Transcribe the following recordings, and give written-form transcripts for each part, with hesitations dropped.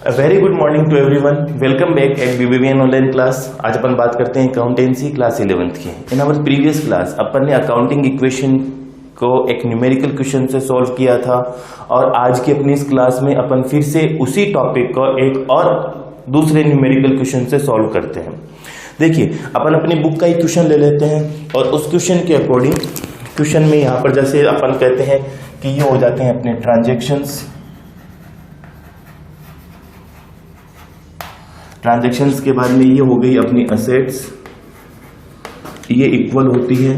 Very good morning to everyone. Welcome back at BBBN online class. आज अपन बात करते हैं अकाउंटेंसी क्लास 11th की। इन आवर प्रीवियस क्लास अपन ने अकाउंटिंग इक्वेशन को एक न्यूमेरिकल क्वेश्चन से सॉल्व किया था और आज की अपनी इस क्लास में अपन फिर से उसी टॉपिक को एक और दूसरे न्यूमेरिकल क्वेश्चन से सॉल्व करते हैं। देखिए, अपन अपनी बुक का एक क्वेश्चन ले लेते हैं और उस क्वेश्चन के अकॉर्डिंग क्वेश्चन में यहाँ पर जैसे अपन कहते हैं कि ये हो जाते हैं अपने ट्रांजैक्शंस के बाद में ये हो गई अपनी असेट्स, ये इक्वल होती है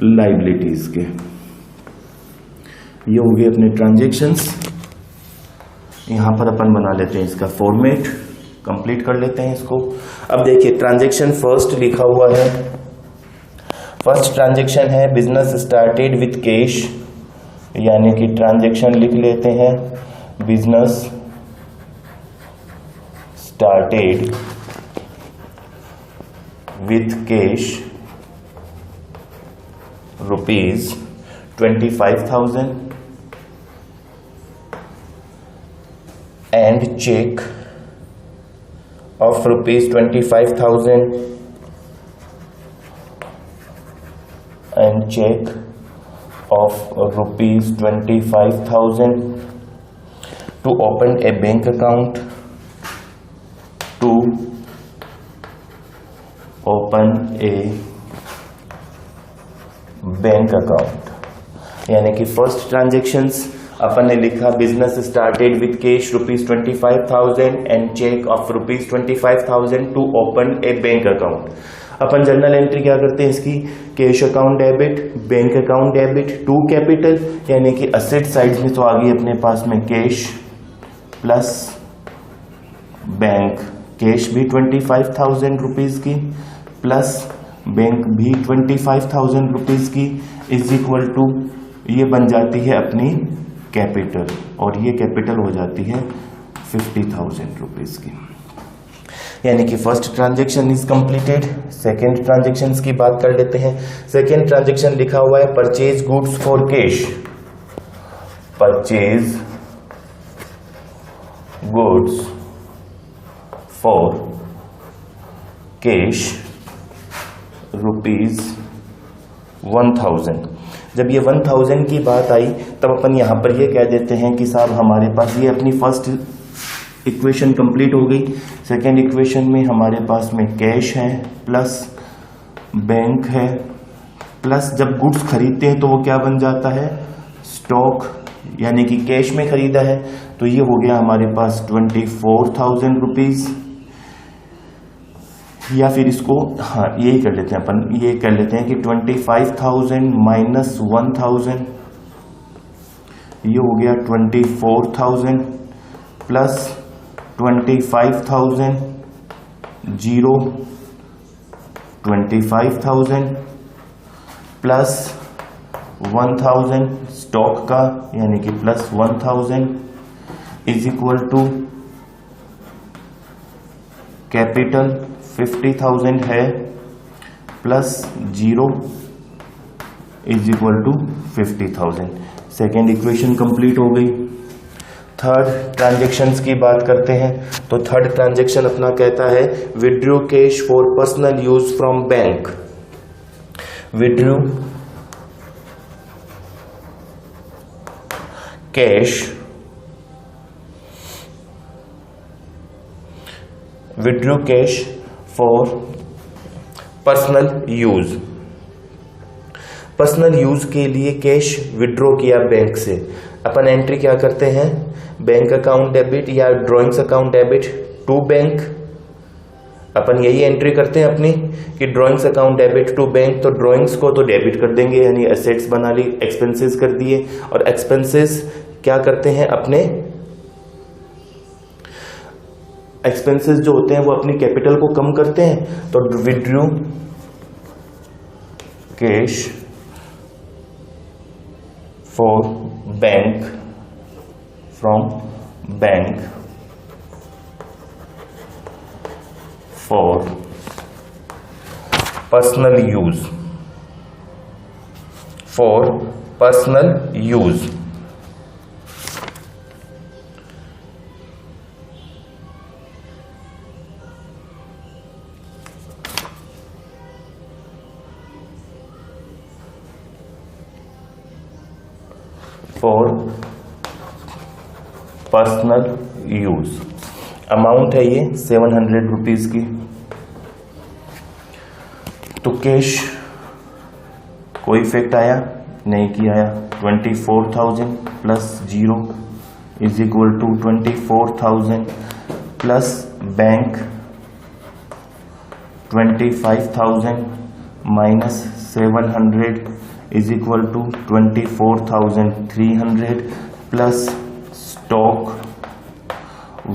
लाइबिलिटीज के। ये हो गए अपने ट्रांजैक्शंस। यहां पर अपन बना लेते हैं इसका फॉर्मेट, कंप्लीट कर लेते हैं इसको। अब देखिए, ट्रांजैक्शन फर्स्ट लिखा हुआ है। फर्स्ट ट्रांजैक्शन है बिजनेस स्टार्टेड विथ कैश, यानी कि ट्रांजैक्शन लिख लेते हैं business started with cash rupees 25,000 and check of rupees 25,000 and check of rupees 25,000 to open a bank account, to open a bank account. यानी कि फर्स्ट ट्रांजेक्शंस अपन ने लिखा business started with cash rupees 25,000 and cheque of rupees 25,000 to open a bank account. अपन journal entry क्या करते हैं इसकी, cash account debit, bank account debit to capital, यानी कि असेट साइड में तो आ गई अपने पास में कैश प्लस बैंक, कैश भी 25,000 रुपीज की प्लस बैंक भी 25,000 रुपीज की इज इक्वल टू ये बन जाती है अपनी कैपिटल, और ये कैपिटल हो जाती है 50,000 रुपीज की। यानी कि first transaction is completed. Second transaction की बात कर लेते हैं। सेकेंड ट्रांजैक्शन लिखा हुआ है purchase goods for cash, purchase goods for cash rupees 1,000। जब ये 1,000 की बात आई तब अपन यहां पर ये कह देते हैं कि साहब हमारे पास ये अपनी फर्स्ट इक्वेशन कंप्लीट हो गई। सेकेंड इक्वेशन में हमारे पास में कैश है प्लस बैंक है प्लस जब गुड्स खरीदते हैं तो वो क्या बन जाता है, स्टॉक, यानी कि कैश में खरीदा है तो ये हो गया हमारे पास 24,000 रुपीज। या फिर इसको यही कर लेते हैं अपन, ये कर लेते हैं कि 25,000 माइनस 1,000, ये हो गया 24,000 प्लस 25,000 जीरो 25,000 प्लस 1,000 स्टॉक का, यानी कि plus 1,000 is equal to capital 50,000 है plus zero is equal to 50,000। Second equation complete हो गई। थर्ड ट्रांजैक्शंस की बात करते हैं तो थर्ड ट्रांजैक्शन अपना कहता है withdraw cash for personal use from bank. Withdraw cash for personal use. Personal use के लिए कैश विड्रॉ किया बैंक से। अपन एंट्री क्या करते हैं, बैंक अकाउंट डेबिट या drawings account debit to bank. अपन यही एंट्री करते हैं अपनी कि drawings account debit to bank, तो ड्रॉइंग्स को तो डेबिट कर देंगे यानी एसेट्स बना ली, एक्सपेंसेस कर दिए, और एक्सपेंसेस क्या करते हैं अपने एक्सपेंसेस जो होते हैं वो अपनी कैपिटल को कम करते हैं। तो withdraw cash for bank from bank for personal use, for personal use. For personal use. Amount है ये 700 रुपीज की। तो कैश कोई इफेक्ट आया नहीं कि आया। 24,000 plus 0 is equal to 24,000 plus bank 25,000 minus 700 is equal to 24,300 plus stock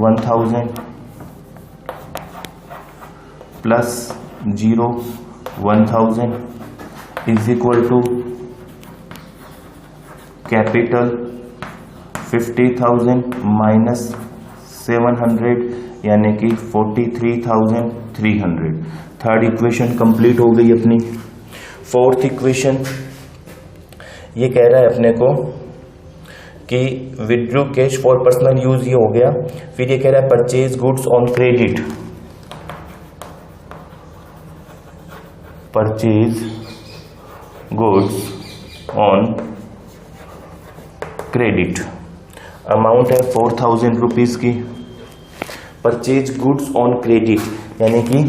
1,000 plus 0 1,000 is equal to capital 50,000 minus 700 यानी कि 43,300। थर्ड इक्वेशन कंप्लीट हो गई अपनी। फोर्थ इक्वेशन ये कह रहा है अपने को कि withdrew cash for personal use, ये हो गया। फिर ये कह रहा है purchase goods on credit, purchase goods on credit. Amount है 4,000 रुपीज की। परचेज गुड्स ऑन क्रेडिट यानी कि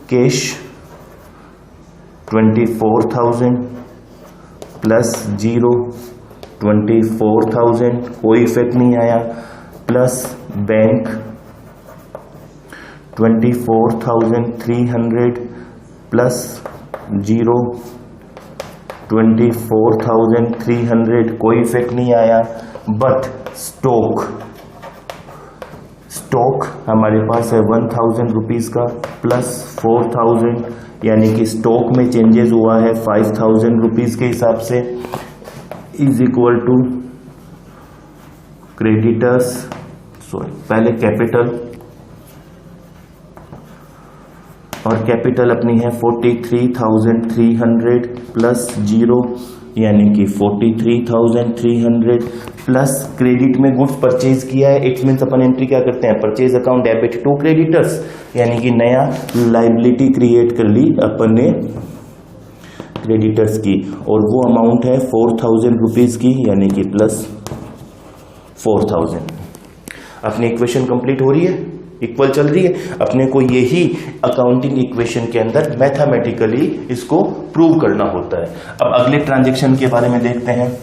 कैश 24,000 प्लस 0 24,000 कोई इफेक्ट नहीं आया, प्लस बैंक 24,300 प्लस 0 24,300 कोई इफेक्ट नहीं आया। बट स्टॉक हमारे पास है 1,000 रुपीज का प्लस 4,000 यानी कि स्टॉक में चेंजेस हुआ है 5,000 रुपीज के हिसाब से, is equal to creditors, sorry पहले कैपिटल, और कैपिटल अपनी है 43,300 प्लस 0 यानी कि 43,300 प्लस क्रेडिट में गुड्स परचेज किया है। इट मीन्स अपन एंट्री क्या करते हैं, purchase account debit to creditors, यानी कि नया लाइबिलिटी क्रिएट कर ली अपन ने क्रेडिटर्स की, और वो अमाउंट है 4,000 रुपीज की यानी कि प्लस 4,000। अपनी इक्वेशन कंप्लीट हो रही है, इक्वल चल रही है। अपने को यही अकाउंटिंग इक्वेशन के अंदर मैथमेटिकली इसको प्रूव करना होता है। अब अगले ट्रांजैक्शन के बारे में देखते हैं।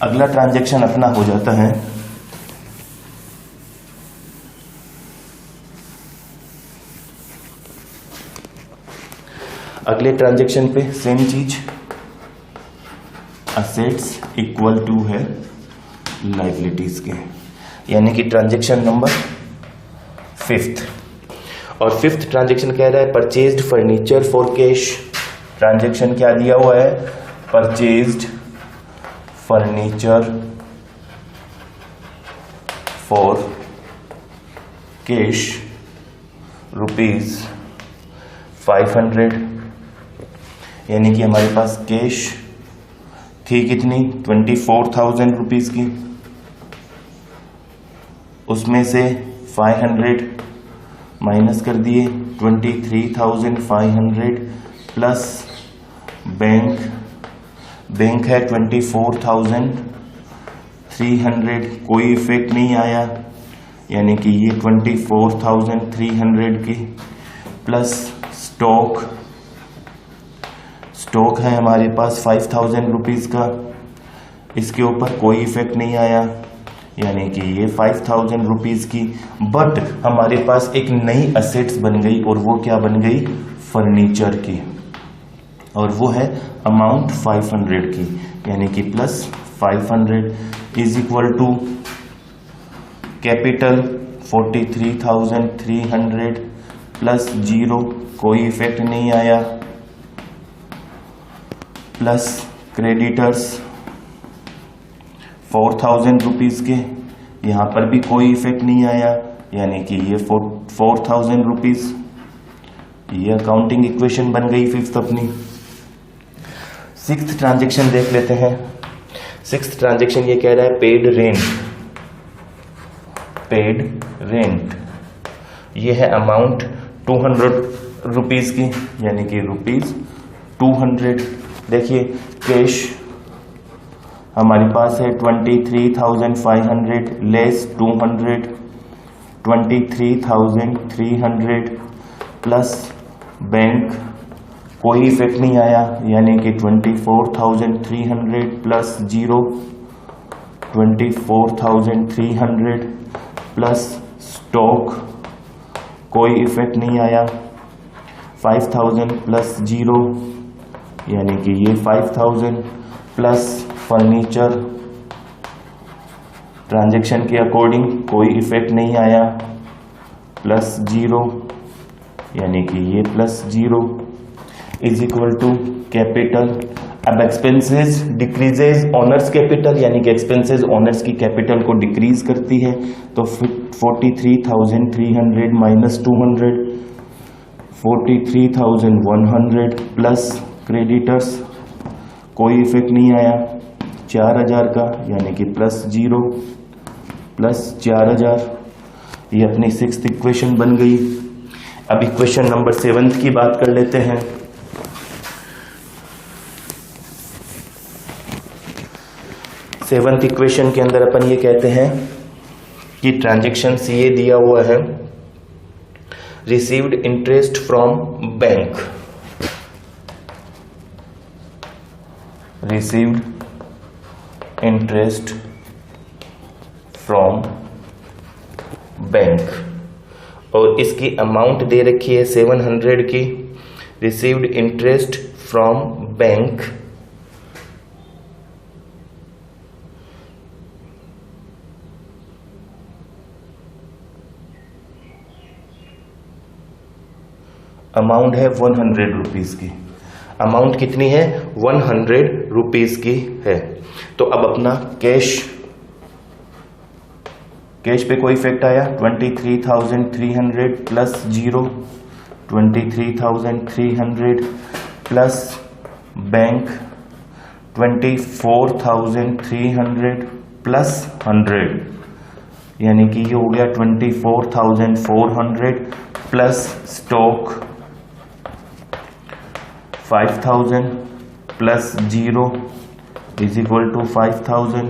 अगला ट्रांजैक्शन अपना हो जाता है अगले ट्रांजैक्शन पे सेम चीज, असेट्स इक्वल टू है लाइबिलिटीज के, यानी कि ट्रांजैक्शन नंबर 5th। और 5th ट्रांजैक्शन कह रहा है purchased furniture for cash. Transaction क्या दिया हुआ है, परचेज्ड फर्नीचर फॉर कैश ₹500, यानी कि हमारे पास कैश थी कितनी 24,000 रुपीज की, उसमें से 500 माइनस कर दिए 23,500 प्लस बैंक है 24,300 कोई इफेक्ट नहीं आया, यानी कि ये 24,300 की प्लस स्टॉक है हमारे पास 5,000 रुपीज का, इसके ऊपर कोई इफेक्ट नहीं आया, यानी कि ये 5,000 रुपीज की। बट हमारे पास एक नई असेट्स बन गई, और वो क्या बन गई, फर्नीचर की, और वो है अमाउंट 500 की, यानी कि plus 500 is equal to capital 43,300 plus 0 कोई इफेक्ट नहीं आया, प्लस क्रेडिटर्स 4,000 रुपीज के, यहां पर भी कोई इफेक्ट नहीं आया, यानी कि ये 4,000 रुपीज। ये अकाउंटिंग इक्वेशन बन गई 5th अपनी। 6th ट्रांजैक्शन देख लेते हैं। 6th ट्रांजैक्शन ये कह रहा है पेड रेंट, ये है अमाउंट 200 रुपीज की, यानी कि ₹200। देखिए कैश हमारे पास है 23,500 लेस 200, 23,300 प्लस बैंक, कोई इफेक्ट नहीं आया, यानी कि 24,300 प्लस 0, 24,300 प्लस स्टॉक, कोई इफेक्ट नहीं आया, 5,000 प्लस 0, यानी कि ये 5,000 प्लस फर्नीचर, ट्रांजैक्शन के अकॉर्डिंग कोई इफेक्ट नहीं आया, प्लस 0, यानी कि ये plus 0 is equal to capital. अब एक्सपेंसेस डिक्रीजेज ऑनर्स कैपिटल, यानी कि एक्सपेंसेस ऑनर्स की कैपिटल को डिक्रीज करती है, तो 43,300 माइनस 200, 43,100 प्लस क्रेडिटर्स, कोई इफेक्ट नहीं आया, 4,000 का, यानी कि प्लस 0 प्लस 4,000, ये अपनी 6th इक्वेशन बन गई। अब इक्वेशन नंबर 7 की बात कर लेते हैं। 7th इक्वेशन के अंदर अपन ये कहते हैं कि ट्रांजैक्शन ये दिया हुआ है, received interest from bank, received interest from bank, और इसकी अमाउंट दे रखी है 700 की। Received interest from bank amount है 100 रुपीज की। अमाउंट कितनी है? 100 रुपीज की है। तो अब अपना कैश पे कोई इफेक्ट आया, 23,300 प्लस 0, 23,300 प्लस बैंक 24,300 प्लस 100, यानी कि ये हो गया 24,400 plus stock 5,000 plus 0 is equal to 5,000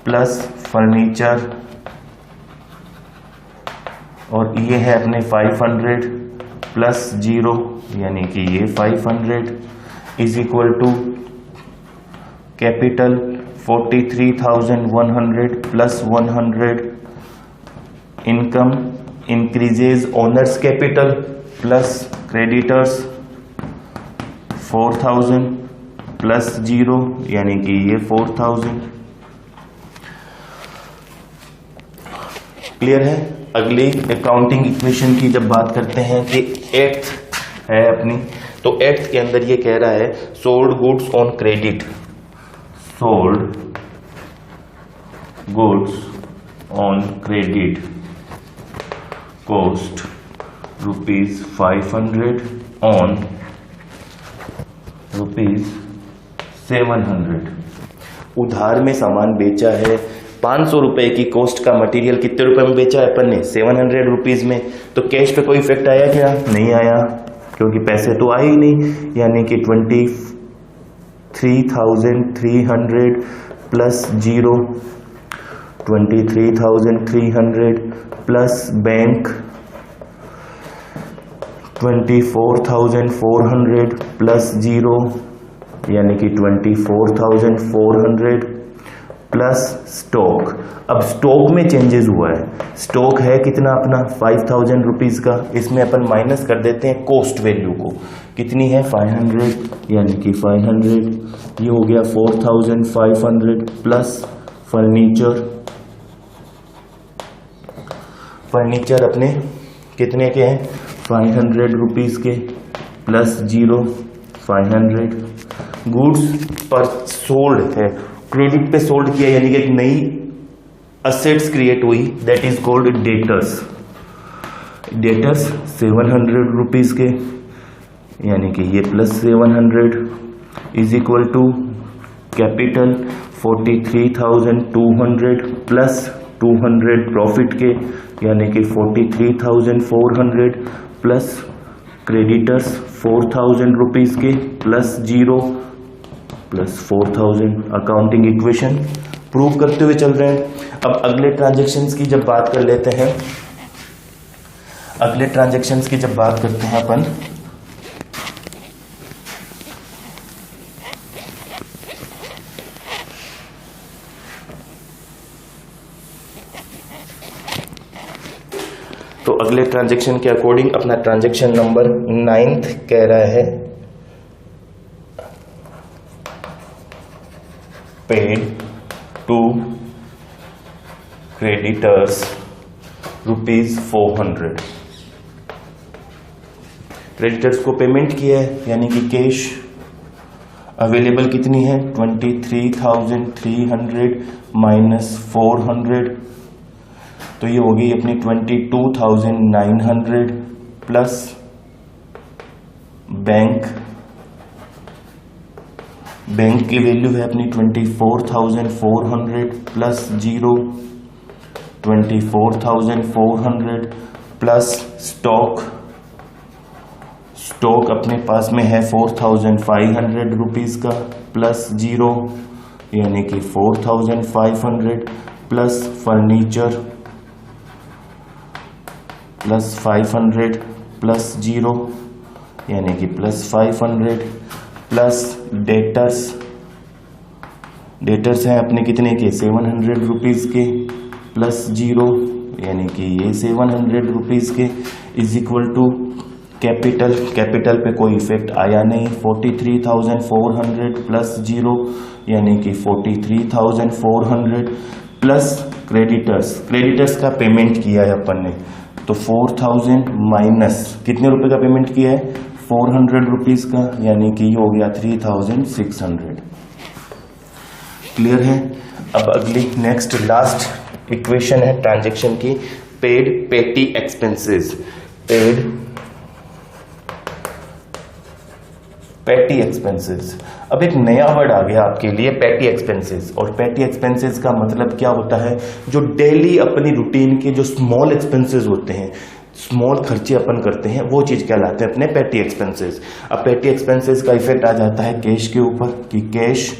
plus furniture, और ये है अपने 500 प्लस 0, यानी कि ये 500 is equal to capital 43,100 plus 100, income increases owners capital plus creditors 4,000 plus 0, यानी कि ये 4,000। क्लियर है? अगली अकाउंटिंग इक्वेशन की जब बात करते हैं कि 8th है अपनी, तो 8th के अंदर ये कह रहा है sold goods on credit, sold goods on credit cost ₹500 on ₹700। उधार में सामान बेचा है, 500 रुपए की कॉस्ट का मटेरियल कितने रुपए में बेचा है अपन ने? 700 रुपीज में। तो कैश पे कोई इफेक्ट आया क्या? नहीं आया, क्योंकि पैसे तो आए ही नहीं, यानी कि 23,300 प्लस 0, 23,300 प्लस बैंक 24,400 प्लस 0, यानी कि 24,400 प्लस स्टॉक। अब स्टॉक में चेंजेस हुआ है, स्टॉक है कितना अपना 5,000 रुपीज का, इसमें अपन माइनस कर देते हैं कॉस्ट वैल्यू को, कितनी है 500, यानी कि 500, ये हो गया 4,500 प्लस फर्नीचर, फर्नीचर अपने कितने के हैं 500 रुपीज के प्लस 0 500। गुड्स पर सोल्ड है, क्रेडिट पे सोल्ड किया, यानी कि एक नई असेट्स क्रिएट हुई, that is called debtors. Debtors 700 rupees के, यानी कि ये plus 700 is equal to capital 43,200 plus 200 profit के, यानी कि 43,400 प्लस क्रेडिटर्स 4,000 रुपीज के plus 0, plus 4000। Accounting equation prove करते हुए चल रहे हैं। अब अगले ट्रांजेक्शन्स की जब बात कर लेते हैं, अगले ट्रांजेक्शन्स की जब बात करते हैं अपन, तो अगले ट्रांजेक्शन के अकॉर्डिंग अपना ट्रांजेक्शन नंबर 9th कह रहा है पेड टू क्रेडिटर्स ₹400। क्रेडिटर्स को पेमेंट किया है, यानी कि कैश अवेलेबल कितनी है 23,300 माइनस 400, तो ये हो गई अपनी 22,900 प्लस बैंक की वैल्यू है अपनी 24,400 प्लस 0 24,400 प्लस स्टॉक अपने पास में है 4,500 रुपीज का प्लस 0 यानी कि 4,500 प्लस फर्नीचर प्लस 500 प्लस 0 यानी कि प्लस 500 प्लस डेटर्स हैं अपने कितने के 700 रुपीज के प्लस 0 यानी कि ये 700 रुपीज के इज इक्वल टू कैपिटल पे कोई इफेक्ट आया नहीं 43,400 प्लस 0 यानी कि 43,400 प्लस क्रेडिटर्स का पेमेंट किया है अपन ने, तो 4,000 माइनस कितने रुपए का पेमेंट किया है 400 रुपीज का, यानी कि ये हो गया 3,600। क्लियर है। अब अगली नेक्स्ट लास्ट इक्वेशन है ट्रांजैक्शन की, पेड पेटी एक्सपेंसेस। पेड पेटी एक्सपेंसेस, अब एक नया वर्ड आ गया आपके लिए पेटी एक्सपेंसेस। और पेटी एक्सपेंसेस का मतलब क्या होता है, जो डेली अपनी रूटीन के जो स्मॉल एक्सपेंसेस होते हैं, स्मॉल खर्चे अपन करते हैं, वो चीज कहलाते हैं अपने पेटी एक्सपेंसेस। अब पेटी एक्सपेंसेस का इफेक्ट आ जाता है कैश के ऊपर कि कैश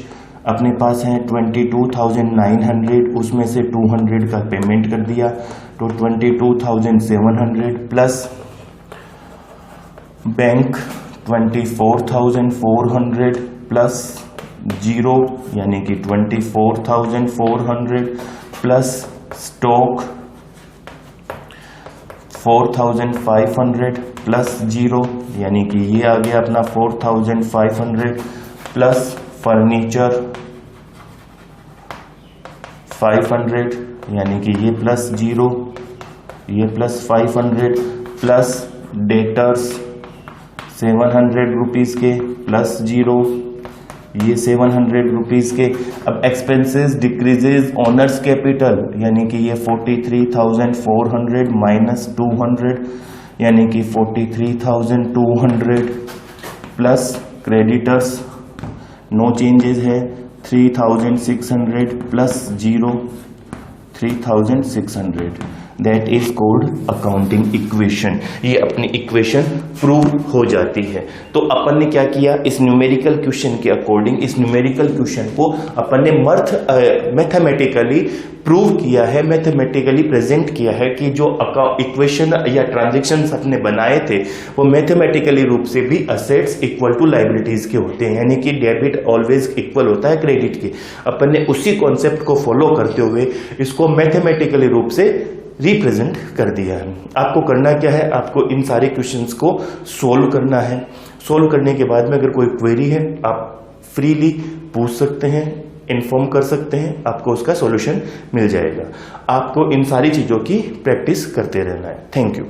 अपने पास है 22,900, उसमें से 200 का पेमेंट कर दिया तो 22,700 प्लस बैंक 24,400 प्लस 0 यानी कि 24,400 प्लस स्टॉक 4,500 प्लस 0 यानी कि ये आ गया अपना 4,500 प्लस फर्नीचर 500 यानी कि ये प्लस 0 ये प्लस 500 प्लस डेटर्स 700 रुपीज के प्लस 0 ये 700 रुपीज के। अब एक्सपेंसेस डिक्रीजेज ऑनर्स कैपिटल यानी कि ये 43,400 माइनस 200 यानी कि 43,200 प्लस क्रेडिटर्स नो चेंजेस है 3,600 plus 0 3,600, that is called accounting equation. ये अपनी इक्वेशन प्रूव हो जाती है। तो अपन ने क्या किया, इस न्यूमेरिकल क्वेश्चन के अकॉर्डिंग इस न्यूमेरिकल क्वेश्चन को अपन ने मैथमेटिकली प्रूव किया है, मैथमेटिकली प्रेजेंट किया है कि जो इक्वेशन या ट्रांजैक्शंस अपने बनाए थे वो मैथमेटिकली रूप से भी असेट्स इक्वल टू लायबिलिटीज के होते हैं, यानी कि डेबिट ऑलवेज इक्वल होता है क्रेडिट के। अपन ने उसी कॉन्सेप्ट को फॉलो करते हुए इसको मैथमेटिकली रूप से रिप्रेजेंट कर दिया है। आपको करना क्या है, आपको इन सारे क्वेश्चंस को सोल्व करना है। सोल्व करने के बाद में अगर कोई क्वेरी है आप फ्रीली पूछ सकते हैं, इन्फॉर्म कर सकते हैं, आपको उसका सॉल्यूशन मिल जाएगा। आपको इन सारी चीजों की प्रैक्टिस करते रहना है। Thank you.